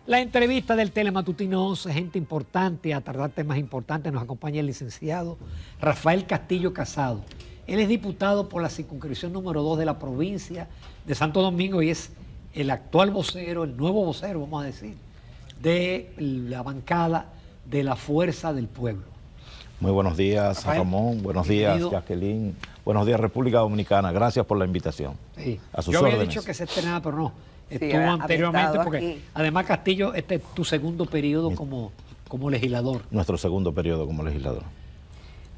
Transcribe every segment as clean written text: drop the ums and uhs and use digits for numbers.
La entrevista del Telematutino 11, gente importante, a tratar temas importantes, nos acompaña el licenciado Rafael Castillo Casado. Él es diputado por la circunscripción número 2 de la provincia de Santo Domingo y es el actual vocero, el nuevo vocero, vamos a decir, de la bancada de la Fuerza del Pueblo. Muy buenos días, Rafael, Ramón. Buenos días, Jacqueline. Buenos días, República Dominicana. Gracias por la invitación. Sí. A sus Yo había órdenes. dicho que se estrenaba, pero no. Sí, Estuvo anteriormente porque aquí. además Castillo, este es tu segundo periodo como legislador. Nuestro segundo periodo como legislador.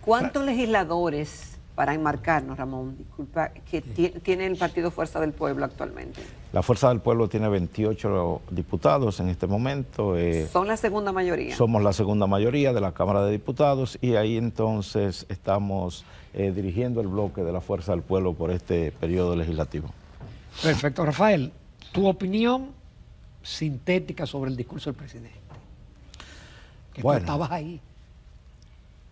¿Cuántos legisladores, para enmarcarnos, Ramón, disculpa, que tiene el Partido Fuerza del Pueblo actualmente? La Fuerza del Pueblo tiene 28 diputados en este momento. ¿Son la segunda mayoría? Somos la segunda mayoría de la Cámara de Diputados y ahí entonces estamos dirigiendo el bloque de la Fuerza del Pueblo por este periodo legislativo. Perfecto. Rafael, tu opinión sintética sobre el discurso del presidente. Que tú estabas ahí.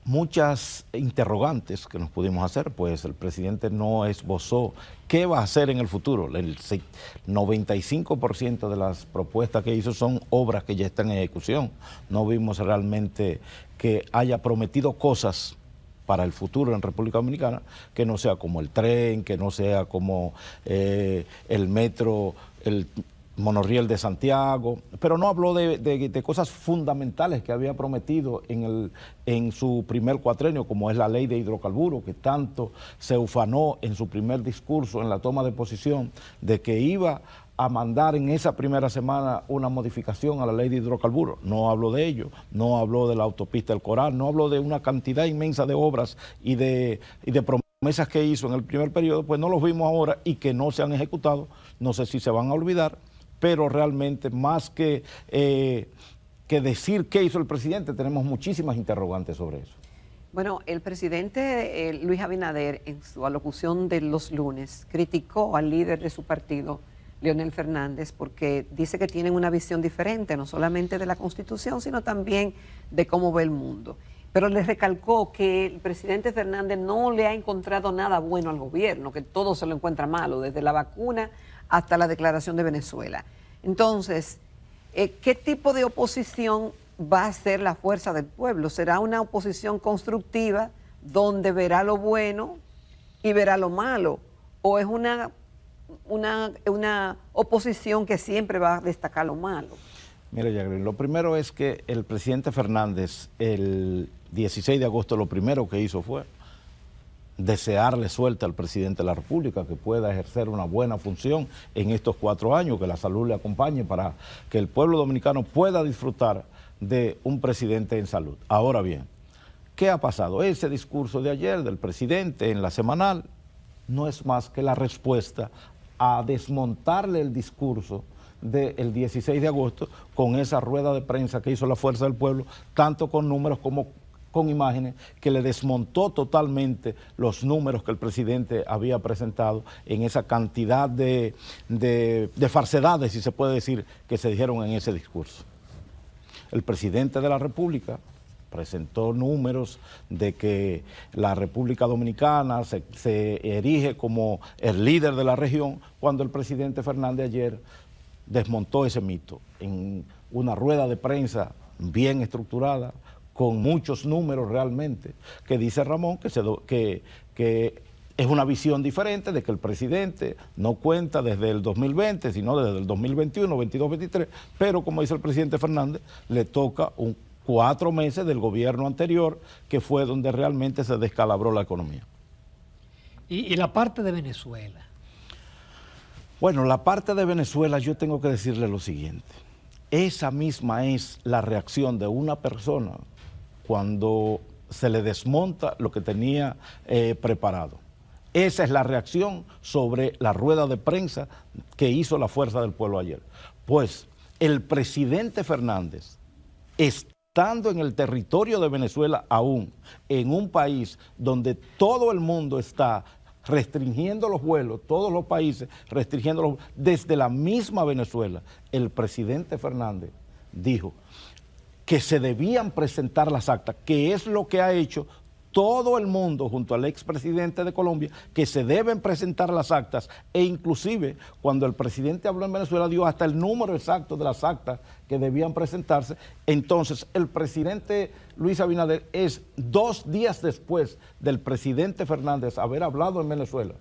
Muchas interrogantes que nos pudimos hacer, pues el presidente no esbozó qué va a hacer en el futuro. El 95% de las propuestas que hizo son obras que ya están en ejecución. No vimos realmente que haya prometido cosas para el futuro en República Dominicana, que no sea como el tren, que no sea como el metro, el monorriel de Santiago, pero no habló de cosas fundamentales que había prometido en su primer cuatrenio, como es la ley de hidrocarburos, que tanto se ufanó en su primer discurso, en la toma de posición, de que iba a mandar en esa primera semana una modificación a la ley de hidrocarburos. No habló de ello, no habló de la autopista del Coral, no habló de una cantidad inmensa de obras y de promesas que hizo en el primer periodo, pues no los vimos ahora y que no se han ejecutado. No sé si se van a olvidar, pero realmente más que decir qué hizo el presidente, tenemos muchísimas interrogantes sobre eso. Bueno, el presidente Luis Abinader, en su alocución de los lunes, criticó al líder de su partido, Leonel Fernández, porque dice que tienen una visión diferente, no solamente de la Constitución, sino también de cómo ve el mundo. Pero le recalcó que el presidente Fernández no le ha encontrado nada bueno al gobierno, que todo se lo encuentra malo, desde la vacuna hasta la declaración de Venezuela. Entonces, ¿qué tipo de oposición va a hacer la Fuerza del Pueblo? ¿Será una oposición constructiva donde verá lo bueno y verá lo malo? ¿O es una oposición que siempre va a destacar lo malo? Mira, Jacqueline, lo primero es que el presidente Fernández, el 16 de agosto, lo primero que hizo fue desearle suerte al presidente de la República, que pueda ejercer una buena función en estos 4 años, que la salud le acompañe para que el pueblo dominicano pueda disfrutar de un presidente en salud. Ahora bien, ¿qué ha pasado? Ese discurso de ayer del presidente en la semanal no es más que la respuesta a desmontarle el discurso del 16 de agosto con esa rueda de prensa que hizo la Fuerza del Pueblo, tanto con números como con imágenes, que le desmontó totalmente los números que el presidente había presentado en esa cantidad de falsedades, si se puede decir, que se dijeron en ese discurso. El presidente de la República presentó números de que la República Dominicana se erige como el líder de la región, cuando el presidente Fernández ayer desmontó ese mito en una rueda de prensa bien estructurada, con muchos números realmente, que dice Ramón que es una visión diferente de que el presidente no cuenta desde el 2020, sino desde el 2021, 22, 23, pero como dice el presidente Fernández, le toca 4 meses del gobierno anterior, que fue donde realmente se descalabró la economía. ¿Y la parte de Venezuela? Bueno, la parte de Venezuela, yo tengo que decirle lo siguiente. Esa misma es la reacción de una persona cuando se le desmonta lo que tenía preparado. Esa es la reacción sobre la rueda de prensa que hizo la Fuerza del Pueblo ayer. Pues el presidente Fernández, estando en el territorio de Venezuela aún, en un país donde todo el mundo está restringiendo los vuelos, todos los países restringiendo los vuelos, desde la misma Venezuela, el presidente Fernández dijo que se debían presentar las actas, que es lo que ha hecho todo el mundo, junto al expresidente de Colombia, que se deben presentar las actas, e inclusive cuando el presidente habló en Venezuela dio hasta el número exacto de las actas que debían presentarse. Entonces el presidente Luis Abinader es 2 días después del presidente Fernández haber hablado en Venezuela,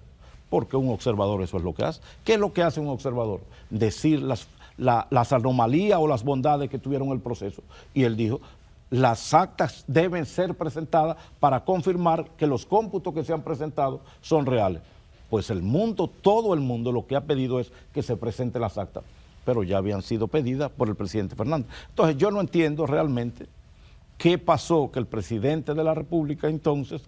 porque un observador eso es lo que hace. ¿Qué es lo que hace un observador? Decir las anomalías o las bondades que tuvieron el proceso. Y él dijo, las actas deben ser presentadas para confirmar que los cómputos que se han presentado son reales. Pues el mundo, todo el mundo, lo que ha pedido es que se presenten las actas, pero ya habían sido pedidas por el presidente Fernández. Entonces yo no entiendo realmente qué pasó, que el presidente de la República entonces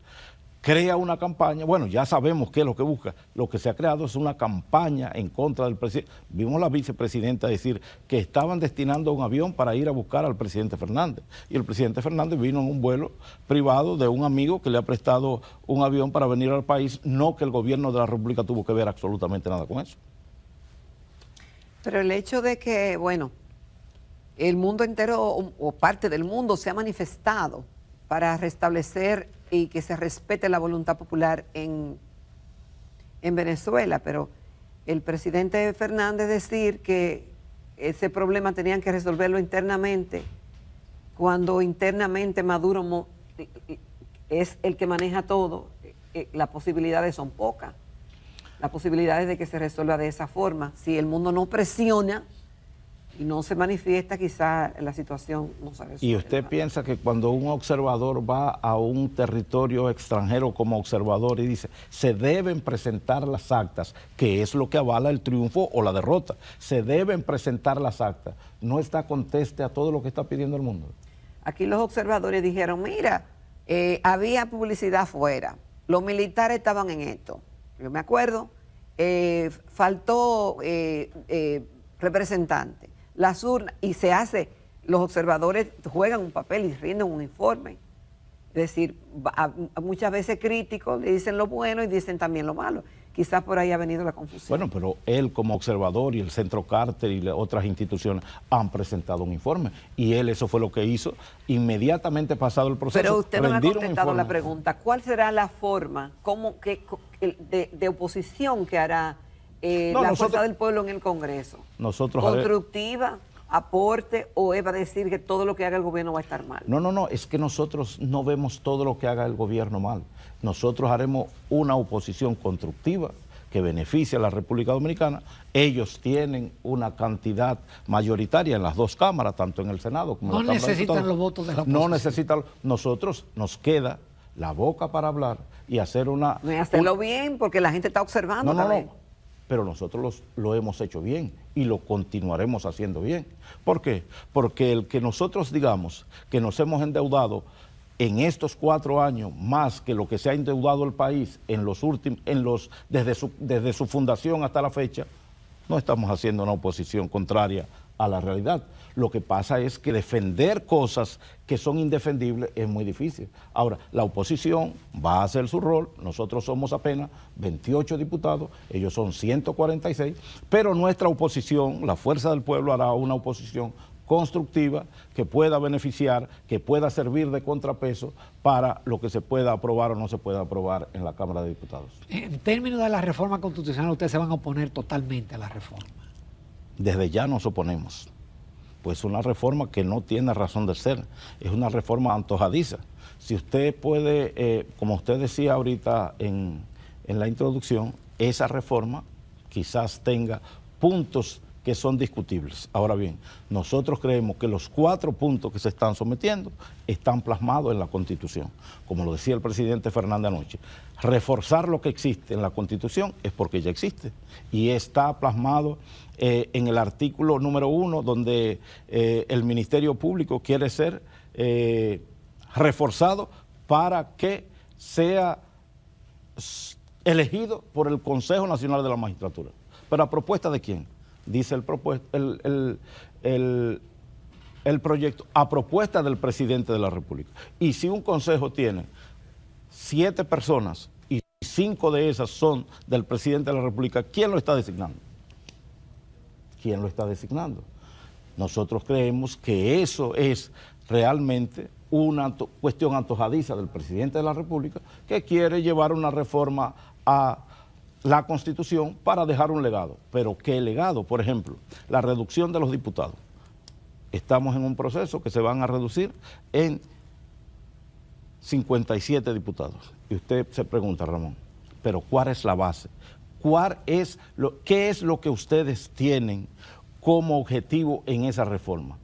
crea una campaña. Bueno, ya sabemos qué es lo que busca. Lo que se ha creado es una campaña en contra del presidente. Vimos a la vicepresidenta decir que estaban destinando un avión para ir a buscar al presidente Fernández. Y el presidente Fernández vino en un vuelo privado de un amigo que le ha prestado un avión para venir al país, no que el gobierno de la República tuvo que ver absolutamente nada con eso. Pero el hecho de que, bueno, el mundo entero o parte del mundo se ha manifestado para restablecer y que se respete la voluntad popular en Venezuela, pero el presidente Fernández decir que ese problema tenían que resolverlo internamente, cuando internamente Maduro es el que maneja todo, las posibilidades son pocas. Las posibilidades de que se resuelva de esa forma. Si el mundo no presiona y no se manifiesta, quizá la situación no se resuelve. ¿Y usted piensa que cuando un observador va a un territorio extranjero como observador y dice, se deben presentar las actas, que es lo que avala el triunfo o la derrota, se deben presentar las actas, no está conteste a todo lo que está pidiendo el mundo? Aquí los observadores dijeron, mira, había publicidad afuera, los militares estaban en esto. Yo me acuerdo, faltó representante, las urnas, y se hace, los observadores juegan un papel y rinden un informe. Es decir, muchas veces críticos le dicen lo bueno y dicen también lo malo. Quizás por ahí ha venido la confusión. Bueno, pero él como observador y el Centro Carter y otras instituciones han presentado un informe. Y él eso fue lo que hizo inmediatamente pasado el proceso. Pero usted no me ha contestado la pregunta. ¿Cuál será la forma de oposición que hará Fuerza del Pueblo en el Congreso? ¿Constructiva, aporte, o va a decir que todo lo que haga el gobierno va a estar mal? No, es que nosotros no vemos todo lo que haga el gobierno mal. Nosotros haremos una oposición constructiva que beneficie a la República Dominicana. Ellos tienen una cantidad mayoritaria en las 2 cámaras, tanto en el Senado como en la Cámara de Diputados. No necesitan los votos de la oposición. No necesitan. Nosotros nos queda la boca para hablar y hacer una... No, y hacerlo bien, porque la gente está observando también. No. Pero nosotros lo hemos hecho bien y lo continuaremos haciendo bien. ¿Por qué? Porque el que nosotros digamos que nos hemos endeudado en estos 4 años más que lo que se ha endeudado el país desde su fundación hasta la fecha, no estamos haciendo una oposición contraria a la realidad. Lo que pasa es que defender cosas que son indefendibles es muy difícil. Ahora, la oposición va a hacer su rol, nosotros somos apenas 28 diputados, ellos son 146, pero nuestra oposición, la Fuerza del Pueblo, hará una oposición constructiva que pueda beneficiar, que pueda servir de contrapeso para lo que se pueda aprobar o no se pueda aprobar en la Cámara de Diputados. En términos de la reforma constitucional, ustedes se van a oponer totalmente a la reforma. Desde ya nos oponemos. Pues una reforma que no tiene razón de ser, es una reforma antojadiza. Si usted puede, como usted decía ahorita en la introducción, esa reforma quizás tenga puntos que son discutibles. Ahora bien, nosotros creemos que los 4 puntos que se están sometiendo están plasmados en la Constitución. Como lo decía el presidente Fernández anoche, reforzar lo que existe en la Constitución es porque ya existe y está plasmado en el artículo número 1, donde el Ministerio Público quiere ser reforzado para que sea elegido por el Consejo Nacional de la Magistratura. ¿Pero a propuesta de quién? Dice el proyecto, a propuesta del presidente de la República. Y si un consejo tiene 7 personas y 5 de esas son del presidente de la República, ¿quién lo está designando? ¿Quién lo está designando? Nosotros creemos que eso es realmente una cuestión antojadiza del presidente de la República que quiere llevar una reforma a la Constitución para dejar un legado. Pero ¿qué legado? Por ejemplo, la reducción de los diputados. Estamos en un proceso que se van a reducir en 57 diputados. Y usted se pregunta, Ramón, ¿pero cuál es la base? ¿Qué es lo que ustedes tienen como objetivo en esa reforma?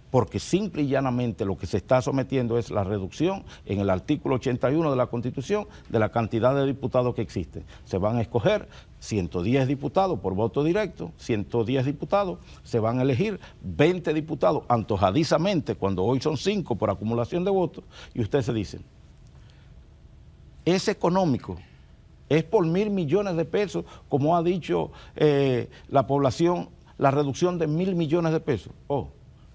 Porque simple y llanamente lo que se está sometiendo es la reducción en el artículo 81 de la Constitución de la cantidad de diputados que existen. Se van a escoger 110 diputados por voto directo, 110 diputados, se van a elegir 20 diputados antojadizamente, cuando hoy son 5 por acumulación de votos, y ustedes se dicen, es económico, es por 1.000 millones de pesos, como ha dicho la población, la reducción de 1.000 millones de pesos.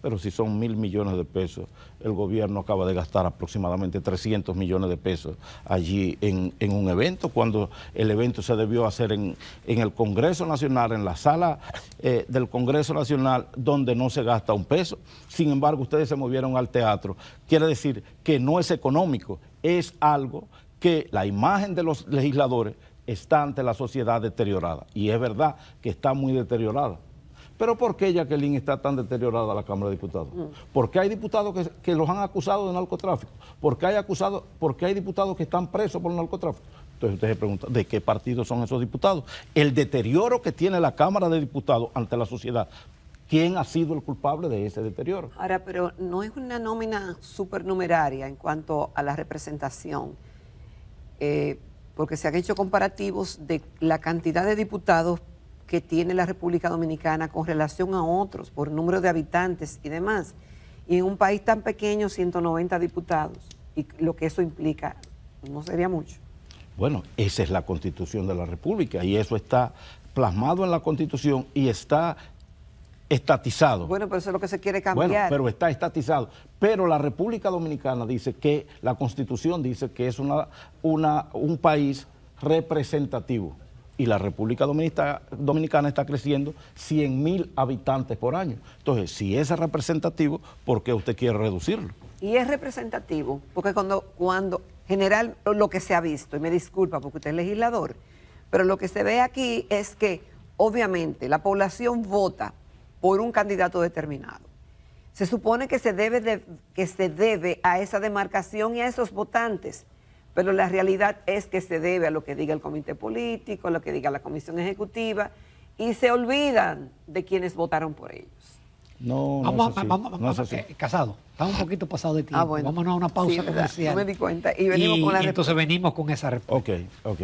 Pero si son 1.000 millones de pesos, el gobierno acaba de gastar aproximadamente 300 millones de pesos allí en un evento, cuando el evento se debió hacer en el Congreso Nacional, en la sala del Congreso Nacional, donde no se gasta un peso. Sin embargo, ustedes se movieron al teatro. Quiere decir que no es económico, es algo que la imagen de los legisladores está ante la sociedad deteriorada. Y es verdad que está muy deteriorada. Pero ¿por qué, Jacqueline, está tan deteriorada la Cámara de Diputados? ¿Por qué hay diputados que los han acusado de narcotráfico? ¿Por qué hay diputados que están presos por narcotráfico? Entonces usted se pregunta, ¿de qué partido son esos diputados? El deterioro que tiene la Cámara de Diputados ante la sociedad, ¿quién ha sido el culpable de ese deterioro? Ahora, pero no es una nómina supernumeraria en cuanto a la representación, porque se han hecho comparativos de la cantidad de diputados que tiene la República Dominicana con relación a otros, por número de habitantes y demás. Y en un país tan pequeño, 190 diputados, y lo que eso implica, no sería mucho. Bueno, esa es la Constitución de la República, y eso está plasmado en la Constitución y está estatizado. Bueno, pero eso es lo que se quiere cambiar. Bueno, pero está estatizado. Pero la República Dominicana dice que, la Constitución dice que es un país representativo. Y la República Dominicana está creciendo 100.000 habitantes por año. Entonces, si es representativo, ¿por qué usted quiere reducirlo? Y es representativo, porque cuando general lo que se ha visto, y me disculpa porque usted es legislador, pero lo que se ve aquí es que obviamente la población vota por un candidato determinado. Se supone que se debe a esa demarcación y a esos votantes, pero la realidad es que se debe a lo que diga el comité político, a lo que diga la comisión ejecutiva, y se olvidan de quienes votaron por ellos. Vamos, Casado, estamos un poquito pasado de tiempo. Bueno. Vámonos a una pausa comercial. No me di cuenta. Y venimos con la entonces venimos con esa respuesta. Ok.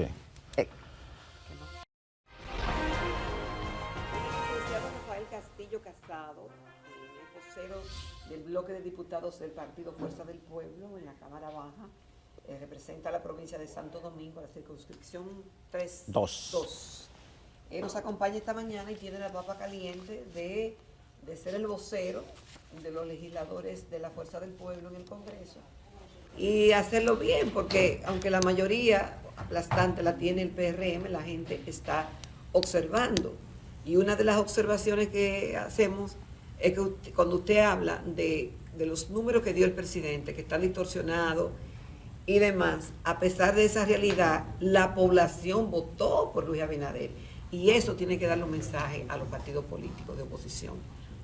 Rafael Castillo Casado, el vocero del bloque de diputados del Partido Fuerza del Pueblo en la Cámara Baja, representa a la provincia de Santo Domingo, la circunscripción 3-2. Nos acompaña esta mañana y tiene la papa caliente de ser el vocero de los legisladores de la Fuerza del Pueblo en el Congreso y hacerlo bien, porque aunque la mayoría aplastante la tiene el PRM, la gente está observando. Y una de las observaciones que hacemos es que cuando usted habla de los números que dio el presidente, que están distorsionados y demás, a pesar de esa realidad, la población votó por Luis Abinader. Y eso tiene que darle un mensaje a los partidos políticos de oposición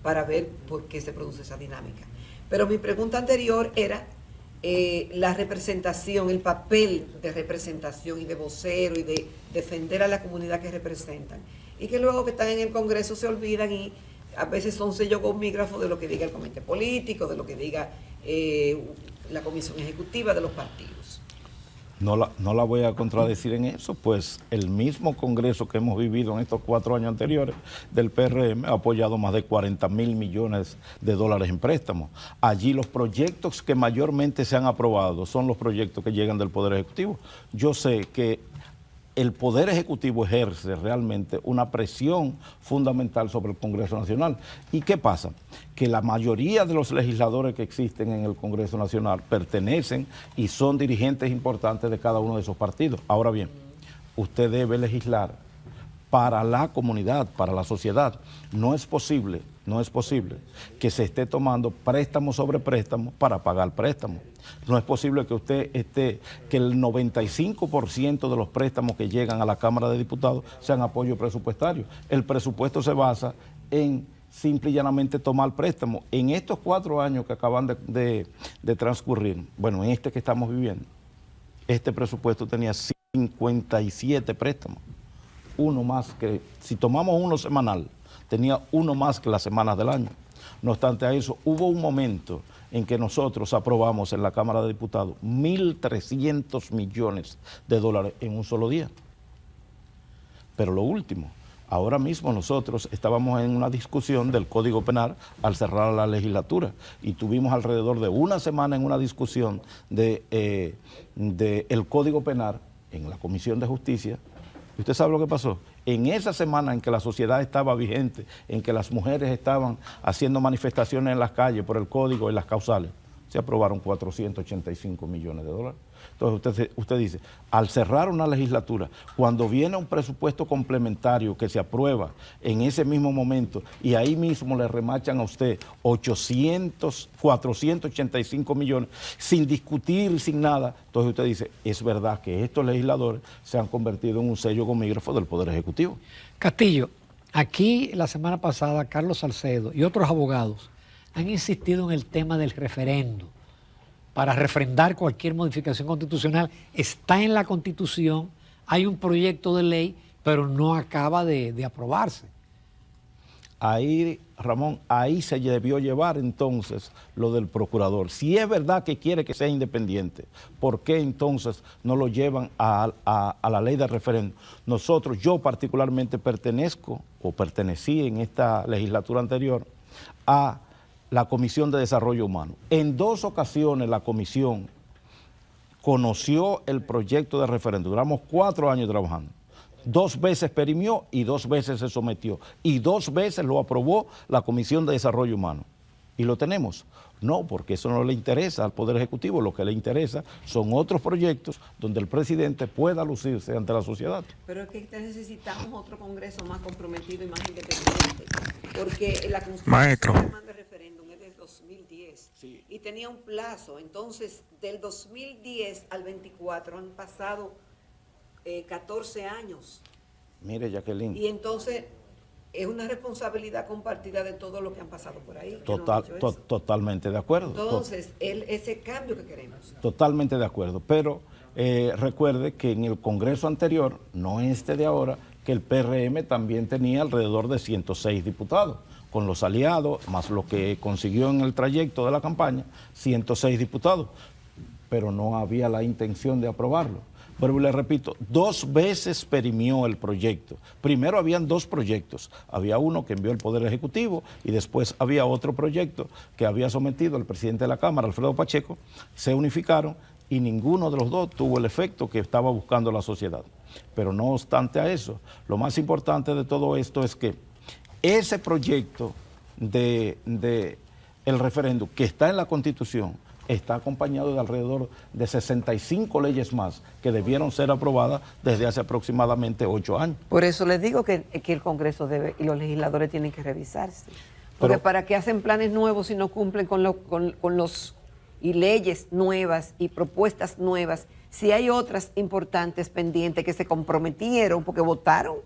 para ver por qué se produce esa dinámica. Pero mi pregunta anterior era la representación, el papel de representación y de vocero y de defender a la comunidad que representan. Y que luego que están en el Congreso se olvidan y a veces son sellos gomígrafos de lo que diga el comité político, de lo que diga la comisión ejecutiva de los partidos. No la voy a contradecir en eso, pues el mismo Congreso que hemos vivido en estos 4 años anteriores del PRM ha apoyado más de 40.000 millones de dólares en préstamos. Allí los proyectos que mayormente se han aprobado son los proyectos que llegan del Poder Ejecutivo. Yo sé que el Poder Ejecutivo ejerce realmente una presión fundamental sobre el Congreso Nacional. ¿Y qué pasa? Que la mayoría de los legisladores que existen en el Congreso Nacional pertenecen y son dirigentes importantes de cada uno de esos partidos. Ahora bien, usted debe legislar para la comunidad, para la sociedad. No es posible que se esté tomando préstamo sobre préstamo para pagar préstamos. No es posible que que el 95% de los préstamos que llegan a la Cámara de Diputados sean apoyo presupuestario. El presupuesto se basa en simple y llanamente tomar préstamo. En estos 4 años que acaban de transcurrir, bueno, en este que estamos viviendo, este presupuesto tenía 57 préstamos. Uno más que, si tomamos uno semanal, tenía uno más que las semanas del año. No obstante a eso, hubo un momento en que nosotros aprobamos en la Cámara de Diputados 1.300 millones de dólares en un solo día. Pero lo último, ahora mismo nosotros estábamos en una discusión del Código Penal al cerrar la legislatura y tuvimos alrededor de una semana en una discusión de el Código Penal en la Comisión de Justicia. ¿Y usted sabe lo que pasó? En esa semana en que la sociedad estaba vigente, en que las mujeres estaban haciendo manifestaciones en las calles por el código y las causales, se aprobaron 485 millones de dólares. Entonces usted dice, al cerrar una legislatura, cuando viene un presupuesto complementario que se aprueba en ese mismo momento y ahí mismo le remachan a usted 485 millones sin discutir, sin nada, entonces usted dice, es verdad que estos legisladores se han convertido en un sello gomígrafo del Poder Ejecutivo. Castillo, aquí la semana pasada Carlos Salcedo y otros abogados han insistido en el tema del referendo para refrendar cualquier modificación constitucional. Está en la Constitución, hay un proyecto de ley, pero no acaba de aprobarse. Ahí, Ramón, ahí se debió llevar entonces lo del procurador. Si es verdad que quiere que sea independiente, ¿por qué entonces no lo llevan a la ley de referéndum? Nosotros, yo particularmente pertenecí en esta legislatura anterior a la Comisión de Desarrollo Humano. En 2 ocasiones la comisión conoció el proyecto de referéndum. Duramos 4 años trabajando. 2 veces perimió y 2 veces se sometió. Y 2 veces lo aprobó la Comisión de Desarrollo Humano. ¿Y lo tenemos? No, porque eso no le interesa al Poder Ejecutivo. Lo que le interesa son otros proyectos donde el presidente pueda lucirse ante la sociedad. Pero es que necesitamos otro Congreso más comprometido y más independiente. Porque la Constitución de referéndum es del 2010 sí. Y tenía un plazo. Entonces, del 2010 al 24 han pasado 14 años. Mire, Jacqueline. Y entonces es una responsabilidad compartida de todo lo que han pasado por ahí. Totalmente de acuerdo. Entonces, ese cambio que queremos. Totalmente de acuerdo. Pero recuerde que en el Congreso anterior, no este de ahora, que el PRM también tenía alrededor de 106 diputados. Con los aliados, más lo que consiguió en el trayecto de la campaña, 106 diputados. Pero no había la intención de aprobarlo. Pero le repito, 2 veces perimió el proyecto. Primero habían 2 proyectos. Había uno que envió el Poder Ejecutivo y después había otro proyecto que había sometido el presidente de la Cámara, Alfredo Pacheco. Se unificaron y ninguno de los 2 tuvo el efecto que estaba buscando la sociedad. Pero no obstante a eso, lo más importante de todo esto es que ese proyecto de el referéndum que está en la Constitución está acompañado de alrededor de 65 leyes más que debieron ser aprobadas desde hace aproximadamente 8 años. Por eso les digo que el Congreso debe y los legisladores tienen que revisarse. Porque para qué hacen planes nuevos si no cumplen con los y leyes nuevas y propuestas nuevas, si hay otras importantes pendientes que se comprometieron porque votaron,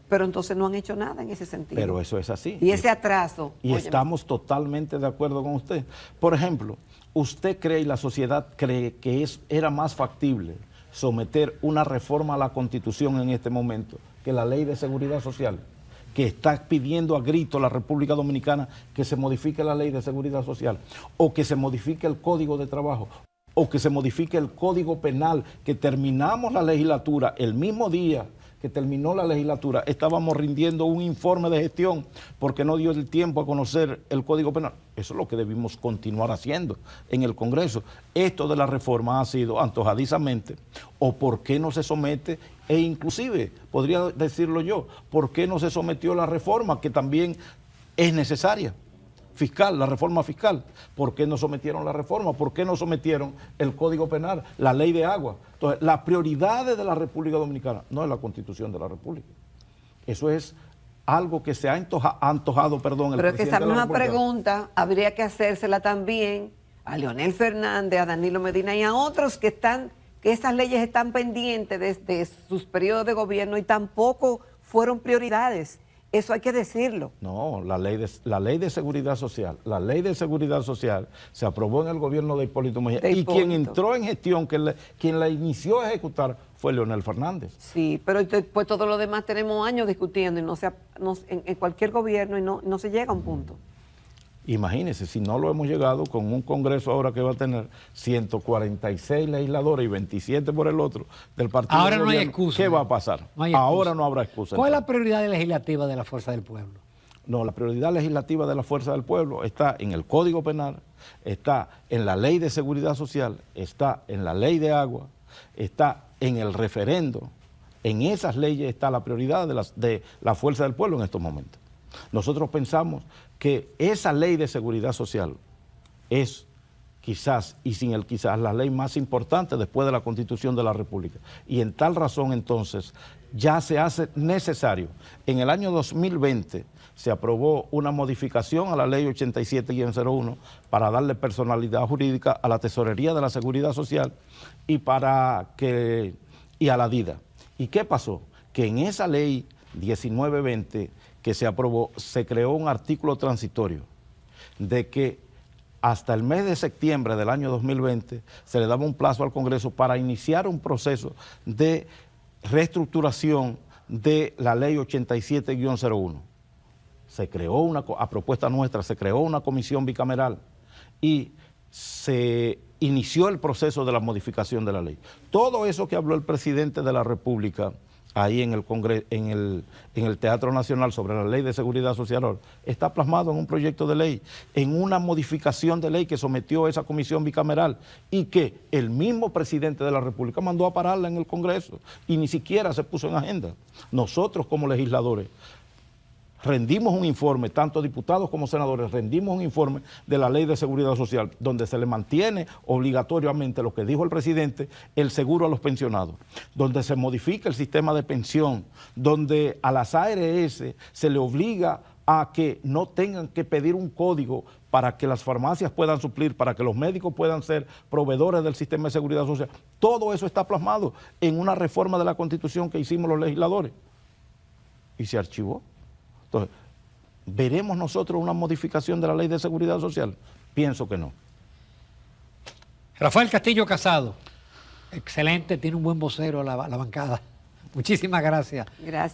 pero entonces no han hecho nada en ese sentido. Pero eso es así. Y ese atraso. Y estamos totalmente de acuerdo con usted. Por ejemplo, ¿usted cree y la sociedad cree que era más factible someter una reforma a la Constitución en este momento que la Ley de Seguridad Social, que está pidiendo a grito la República Dominicana que se modifique la Ley de Seguridad Social, o que se modifique el Código de Trabajo, o que se modifique el Código Penal, que terminamos la legislatura el mismo día que terminó la legislatura, estábamos rindiendo un informe de gestión porque no dio el tiempo a conocer el Código Penal? Eso es lo que debimos continuar haciendo en el Congreso. Esto de la reforma ha sido antojadizamente, o por qué no se somete, e inclusive, podría decirlo yo, por qué no se sometió la reforma, que también es necesaria. fiscal, la reforma fiscal. ¿Por qué no sometieron la reforma? ¿Por qué no sometieron el Código Penal, la ley de agua? Entonces, las prioridades de la República Dominicana no es la Constitución de la República. Eso es algo que se ha antojado, perdón, el Pero es que esa presidente de la misma República. pregunta habría que hacérsela también a Leonel Fernández, a Danilo Medina y a otros que esas leyes están pendientes desde sus periodos de gobierno y tampoco fueron prioridades. Eso hay que decirlo. No, la ley de seguridad social. La ley de seguridad social se aprobó en el gobierno de Hipólito Mejía. Y quien entró en gestión, quien la inició a ejecutar, fue Leonel Fernández. Sí, pero después todo lo demás tenemos años discutiendo y en cualquier gobierno y no se llega a un punto. Imagínense, si no lo hemos llegado con un Congreso ahora que va a tener 146 legisladores y 27 por el otro del partido. Ahora de no hay gobierno, excusa. ¿qué va a pasar? No hay Ahora excusa. no habrá excusa. ¿Cuál es la prioridad legislativa de la Fuerza del Pueblo? No, la prioridad legislativa de la Fuerza del Pueblo está en el Código Penal, está en la Ley de Seguridad Social, está en la Ley de Agua, está en el referendo. En esas leyes está la prioridad de la Fuerza del Pueblo en estos momentos. Nosotros pensamos que esa ley de seguridad social es quizás, y sin el quizás, la ley más importante después de la Constitución de la República. Y en tal razón, entonces, ya se hace necesario. En el año 2020 se aprobó una modificación a la ley 87-01 para darle personalidad jurídica a la Tesorería de la Seguridad Social y a la DIDA. ¿Y qué pasó? Que en esa ley 1920 que se aprobó, se creó un artículo transitorio de que hasta el mes de septiembre del año 2020 se le daba un plazo al Congreso para iniciar un proceso de reestructuración de la ley 87-01. Se creó a propuesta nuestra, se creó una comisión bicameral y se inició el proceso de la modificación de la ley. Todo eso que habló el presidente de la República ahí en el Congreso, en el Teatro Nacional sobre la Ley de Seguridad Social, está plasmado en un proyecto de ley, en una modificación de ley que sometió esa comisión bicameral y que el mismo presidente de la República mandó a pararla en el Congreso y ni siquiera se puso en agenda. Nosotros como legisladores rendimos un informe, tanto diputados como senadores, rendimos un informe de la Ley de Seguridad Social, donde se le mantiene obligatoriamente lo que dijo el presidente, el seguro a los pensionados, donde se modifica el sistema de pensión, donde a las ARS se le obliga a que no tengan que pedir un código para que las farmacias puedan suplir, para que los médicos puedan ser proveedores del sistema de seguridad social. Todo eso está plasmado en una reforma de la Constitución que hicimos los legisladores y se archivó. Entonces, ¿veremos nosotros una modificación de la Ley de Seguridad Social? Pienso que no. Rafael Castillo Casado, excelente, tiene un buen vocero la bancada. Muchísimas gracias,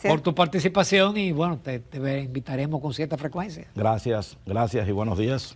por tu participación y bueno, te invitaremos con cierta frecuencia. Gracias y buenos días.